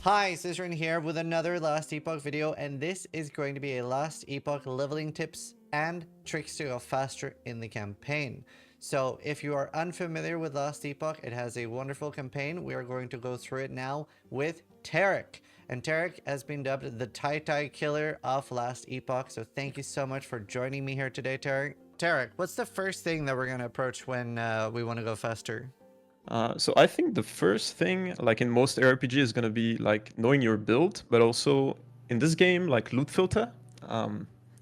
Hi, Zizaran here with another Last Epoch video, and this is going to be a Last Epoch leveling tips and tricks to go faster in the campaign. So if you are unfamiliar with Last Epoch, it has a wonderful campaign. We are going to go through it now with Tarek. And Tarek has been dubbed the tie killer of Last Epoch, so thank you so much for joining me here today, Tarek. Tarek, what's the first thing that we're going to approach when we want to go faster? So I think the first thing, like in most RPG, is gonna be like knowing your build, but also in this game, like loot filter,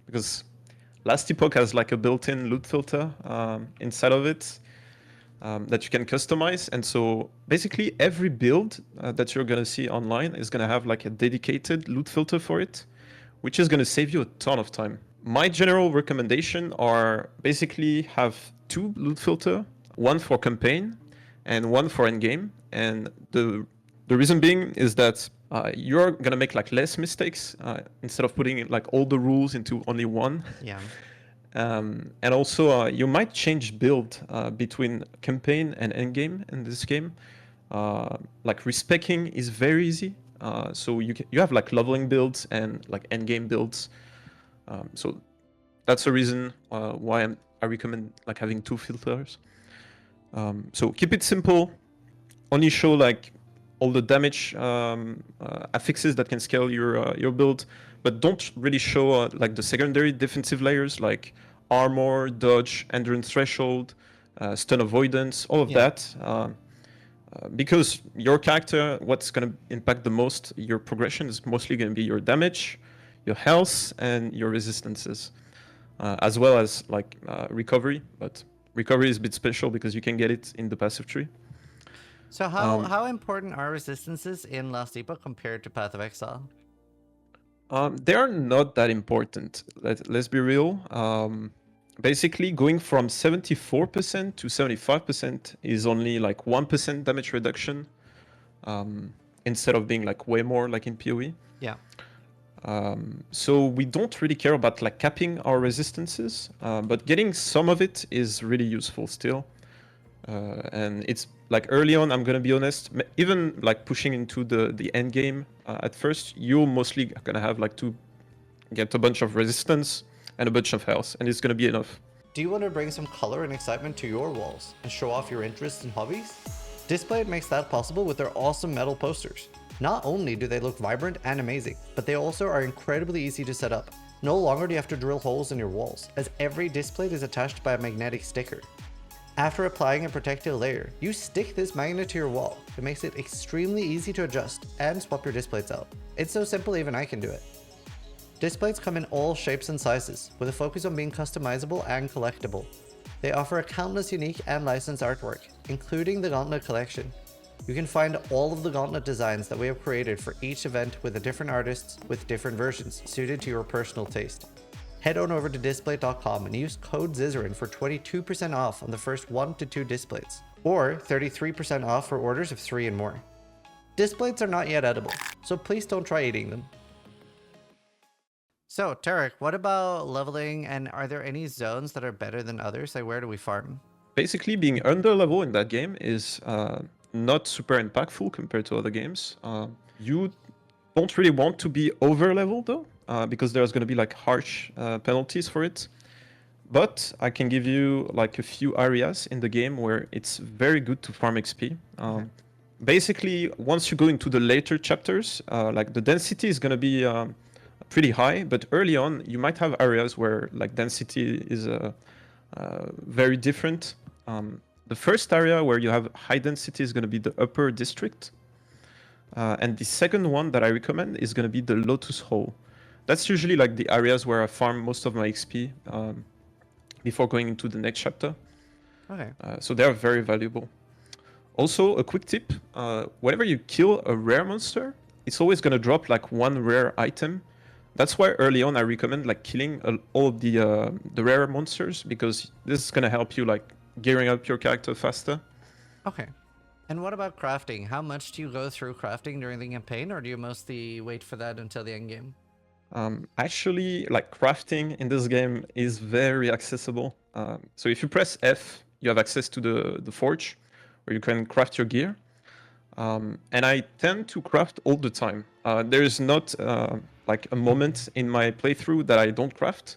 because Last Epoch has like a built-in loot filter inside of it that you can customize, and so basically every build that you're gonna see online is gonna have like a dedicated loot filter for it, which is gonna save you a ton of time. My general recommendation are basically have two loot filter, one for campaign and one for endgame. And the reason being is that you're gonna make like less mistakes instead of putting like all the rules into only one. Yeah. And also you might change build between campaign and endgame in this game. Like respecing is very easy. So you have like leveling builds and like endgame builds. So that's the reason why I recommend like having two filters. So keep it simple, only show like all the damage affixes that can scale your build, but don't really show like the secondary defensive layers like armor, dodge, endurance threshold, stun avoidance, all of that. Because your character, what's going to impact the most your progression is mostly going to be your damage, your health, and your resistances, as well as like recovery, but recovery is a bit special because you can get it in the passive tree. So how important are resistances in Last Epoch compared to Path of Exile? They are not that important. Let's be real. Basically, going from 74% to 75% is only like 1% damage reduction, instead of being like way more like in PoE. Yeah. So we don't really care about like capping our resistances, but getting some of it is really useful still. And it's like early on, I'm gonna be honest, even like pushing into the end game, at first you're mostly gonna have like to get a bunch of resistance and a bunch of health, and it's gonna be enough. Do you want to bring some color and excitement to your walls and show off your interests and hobbies? Display makes that possible with their awesome metal posters. Not only do they look vibrant and amazing, but they also are incredibly easy to set up. No longer do you have to drill holes in your walls, as every display is attached by a magnetic sticker. After applying a protective layer, you stick this magnet to your wall. It makes it extremely easy to adjust and swap your displays out. It's so simple even I can do it. Displays come in all shapes and sizes, with a focus on being customizable and collectible. They offer a countless unique and licensed artwork, including the Gauntlet collection. You can find all of the Gauntlet designs that we have created for each event with the different artists with different versions suited to your personal taste. Head on over to display.com and use code Zizaran for 22% off on the first 1 to 2 displays, or 33% off for orders of 3 and more. Displays are not yet edible, so please don't try eating them. So, Tarek, what about leveling, and are there any zones that are better than others? Like, where do we farm? Basically, being under level in that game is not super impactful compared to other games. You don't really want to be over level though, because there's going to be like harsh penalties for it. But I can give you like a few areas in the game where it's very good to farm XP. Okay. Basically, once you go into the later chapters, like the density is going to be pretty high, but early on you might have areas where like density is very different. The first area where you have high density is going to be the upper district. And the second one that I recommend is going to be the Lotus Hole. That's usually like the areas where I farm most of my XP before going into the next chapter. Okay. So they're very valuable. Also, a quick tip, whenever you kill a rare monster, it's always going to drop like one rare item. That's why early on I recommend like killing all of the rare monsters, because this is going to help you like gearing up your character faster. Okay. And what about crafting? How much do you go through crafting during the campaign, or do you mostly wait for that until the end game? Actually, like crafting in this game is very accessible. So if you press F, you have access to the forge, where you can craft your gear. And I tend to craft all the time. There is not like a moment in my playthrough that I don't craft.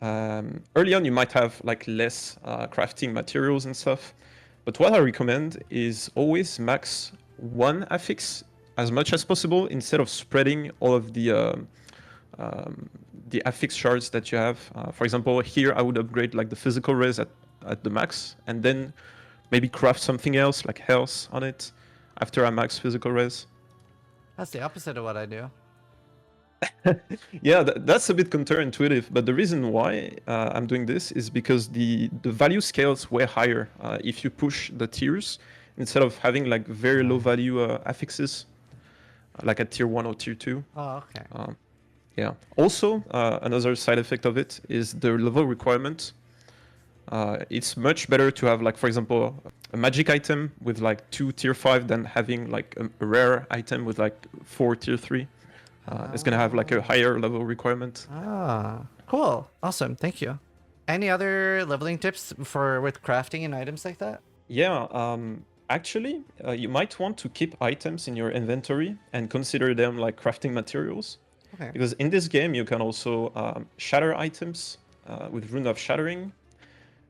Early on, you might have like less crafting materials and stuff, but what I recommend is always max one affix as much as possible instead of spreading all of the affix shards that you have. For example, here I would upgrade like the physical res at the max, and then maybe craft something else like health on it after I max physical res. That's the opposite of what I do. Yeah, that's a bit counterintuitive, but the reason why I'm doing this is because the value scales way higher if you push the tiers instead of having like very low value affixes like at tier 1 or tier 2. Oh, okay. Yeah. Also, another side effect of it is the level requirement. It's much better to have, like, for example, a magic item with like 2 tier 5 than having like a rare item with like 4 tier 3. It's gonna have like a higher level requirement. Cool. Awesome. Thank you. Any other leveling tips with crafting and items like that? Yeah. Actually, you might want to keep items in your inventory and consider them like crafting materials. Okay. Because in this game, you can also shatter items with Rune of Shattering.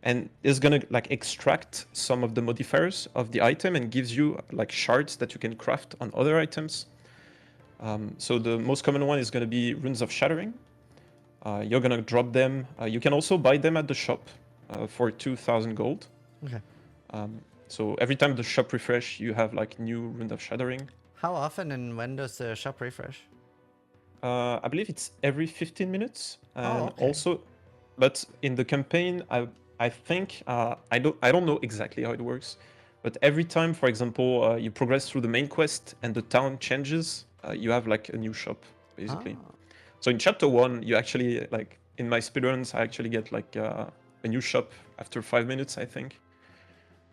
And it's gonna like extract some of the modifiers of the item and gives you like shards that you can craft on other items. So the most common one is gonna be Runes of Shattering. You're gonna drop them. You can also buy them at the shop for 2,000 gold. Okay. So every time the shop refresh, you have like new Rune of Shattering. How often and when does the shop refresh? I believe it's every 15 minutes. And okay. also, but in the campaign, I think I don't know exactly how it works, but every time, for example, you progress through the main quest and the town changes, you have like a new shop basically. So in chapter 1, you actually like in my speedruns, I actually get like a new shop after 5 minutes, I think.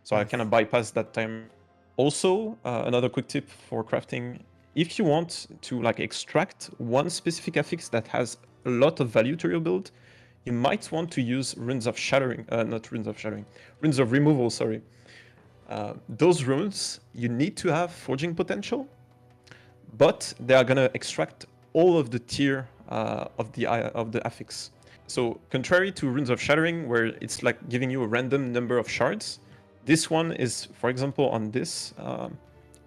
So I kind of bypass that time. Also, another quick tip for crafting: if you want to like extract one specific affix that has a lot of value to your build, you might want to use Runes of Shattering, not Runes of Shattering, Runes of Removal, sorry. Those runes, you need to have forging potential, but they are gonna extract all of the tier of the affix. So contrary to Runes of Shattering, where it's like giving you a random number of shards, this one is, for example, on this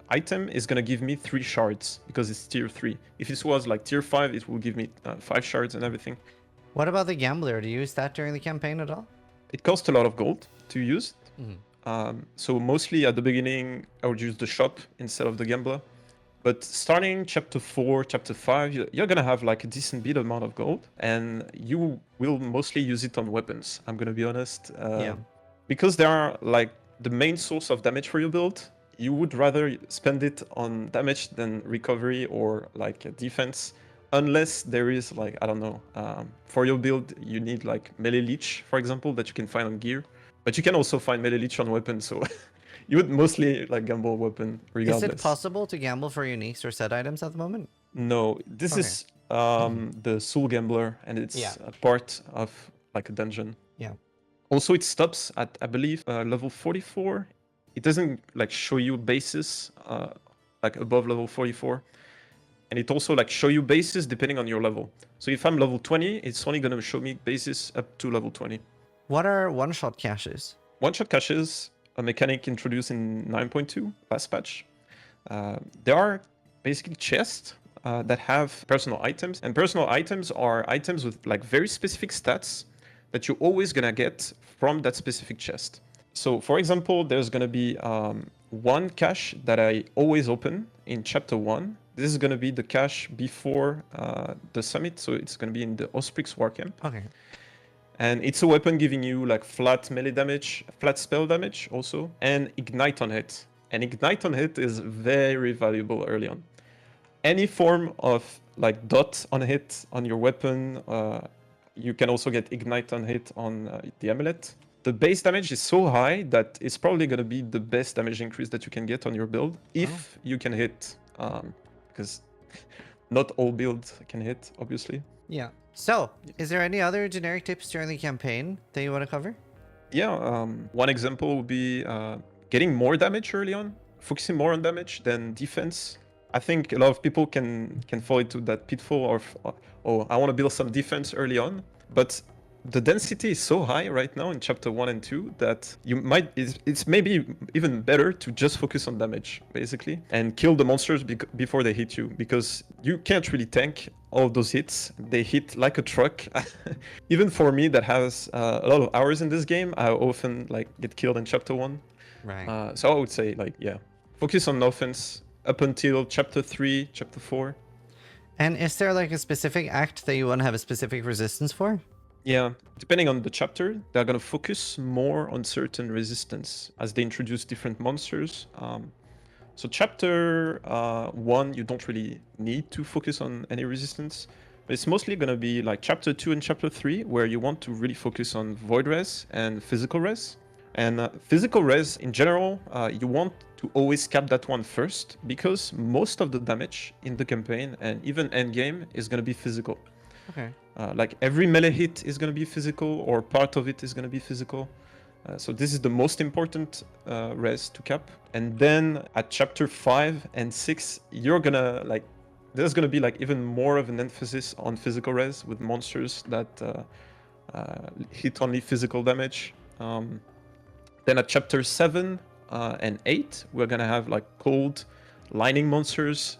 item is gonna give me 3 shards because it's tier 3. If this was like tier 5, it will give me 5 shards and everything. What about the Gambler? Do you use that during the campaign at all? It costs a lot of gold to use. So mostly at the beginning, I would use the shop instead of the Gambler. But starting chapter 4, chapter 5, you're gonna have like a decent bit amount of gold, and you will mostly use it on weapons, I'm gonna be honest. Because they are like the main source of damage for your build, you would rather spend it on damage than recovery or like defense. Unless there is like, I don't know, for your build, you need like melee leech, for example, that you can find on gear. But you can also find melee leech on weapons, so you would mostly like gamble weapon regardless. Is it possible to gamble for uniques or set items at the moment? No, this is the Soul Gambler, and it's a part of like a dungeon. Yeah. Also, it stops at, I believe, level 44. It doesn't like show you bases like above level 44. And it also like show you bases depending on your level. So if I'm level 20, it's only gonna show me bases up to level 20. What are one-shot caches? One-shot caches, a mechanic introduced in 9.2 last patch. There are basically chests that have personal items, and personal items are items with like very specific stats that you're always gonna get from that specific chest. So for example, there's gonna be one cache that I always open in chapter 1. This is gonna be the cache before the summit, so it's gonna be in the Osprix War Camp. Okay. And it's a weapon giving you like flat melee damage, flat spell damage also, and ignite on hit. And ignite on hit is very valuable early on. Any form of like dot on hit on your weapon, you can also get ignite on hit on the amulet. The base damage is so high that it's probably going to be the best damage increase that you can get on your build if you can hit, because not all builds can hit, obviously. Yeah. So, is there any other generic tips during the campaign that you want to cover? Yeah, one example would be getting more damage early on, focusing more on damage than defense. I think a lot of people can fall into that pitfall of, oh, I want to build some defense early on, but the density is so high right now in chapter 1 and 2 that it's maybe even better to just focus on damage basically and kill the monsters before they hit you, because you can't really tank all of those hits. They hit like a truck. Even for me that has a lot of hours in this game, I often like get killed in chapter 1. Right. So I would say like, yeah, focus on offense up until chapter 3, chapter 4. And is there like a specific act that you want to have a specific resistance for? Yeah, depending on the chapter, they're gonna focus more on certain resistance as they introduce different monsters. So chapter 1, you don't really need to focus on any resistance, but it's mostly gonna be like chapter 2 and chapter 3, where you want to really focus on void res and physical res. And physical res in general, you want to always cap that one first, because most of the damage in the campaign and even endgame is gonna be physical. Okay. Like every melee hit is going to be physical, or part of it is going to be physical. So this is the most important res to cap. And then at chapter 5 and 6, you're gonna like, there's gonna be like even more of an emphasis on physical res with monsters that hit only physical damage. Then at chapter 7 and 8, we're gonna have like cold lining monsters.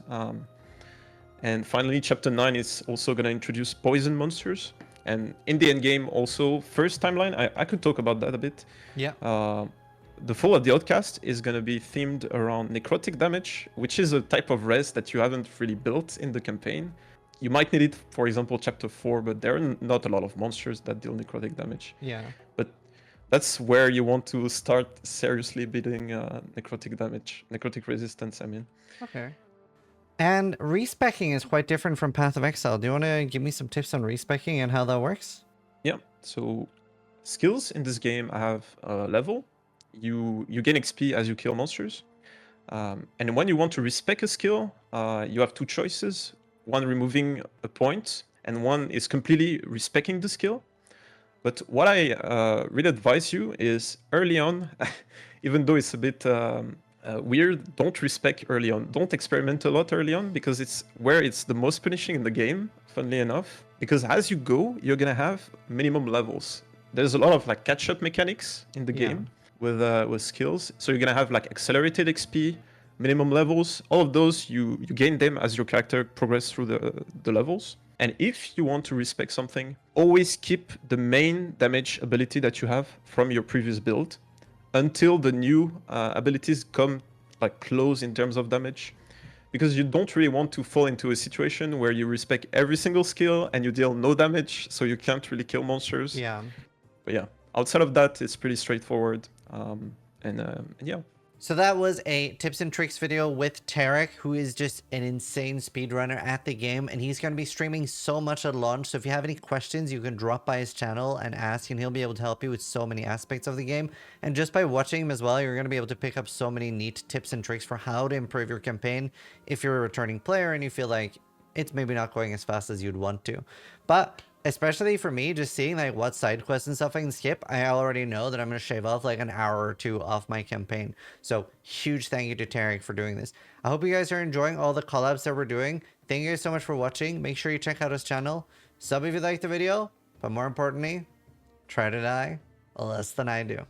And finally, chapter 9 is also going to introduce poison monsters. And in the end game, also, first timeline, I could talk about that a bit. Yeah. The Fall of the Outcast is going to be themed around necrotic damage, which is a type of res that you haven't really built in the campaign. You might need it, for example, chapter 4, but there are not a lot of monsters that deal necrotic damage. Yeah. But that's where you want to start seriously building necrotic damage, necrotic resistance, I mean. Okay. And respecking is quite different from Path of Exile. Do you want to give me some tips on respecking and how that works? Yeah, so skills in this game have a level. You gain XP as you kill monsters. And when you want to respec a skill, you have two choices. One removing a point, and one is completely respecking the skill. But what I really advise you is early on, even though it's a bit weird, don't respec early on. Don't experiment a lot early on, because it's where it's the most punishing in the game, funnily enough. Because as you go, you're gonna have minimum levels. There's a lot of like catch-up mechanics in the game with skills. So you're gonna have like accelerated XP, minimum levels. All of those you gain them as your character progresses through the levels. And if you want to respec something, always keep the main damage ability that you have from your previous build until the new abilities come like close in terms of damage, because you don't really want to fall into a situation where you respec every single skill and you deal no damage, so you can't really kill monsters. Yeah. But yeah, outside of that, it's pretty straightforward. And yeah. So that was a tips and tricks video with Tarek, who is just an insane speedrunner at the game, and he's going to be streaming so much at launch. So if you have any questions, you can drop by his channel and ask, and he'll be able to help you with so many aspects of the game. And just by watching him as well, you're going to be able to pick up so many neat tips and tricks for how to improve your campaign if you're a returning player and you feel like it's maybe not going as fast as you'd want to. But especially for me, just seeing like what side quests and stuff I can skip, I already know that I'm going to shave off like an hour or two off my campaign. So huge thank you to Tarek for doing this. I hope you guys are enjoying all the collabs that we're doing. Thank you guys so much for watching. Make sure you check out his channel. Sub if you liked the video, but more importantly, try to die less than I do.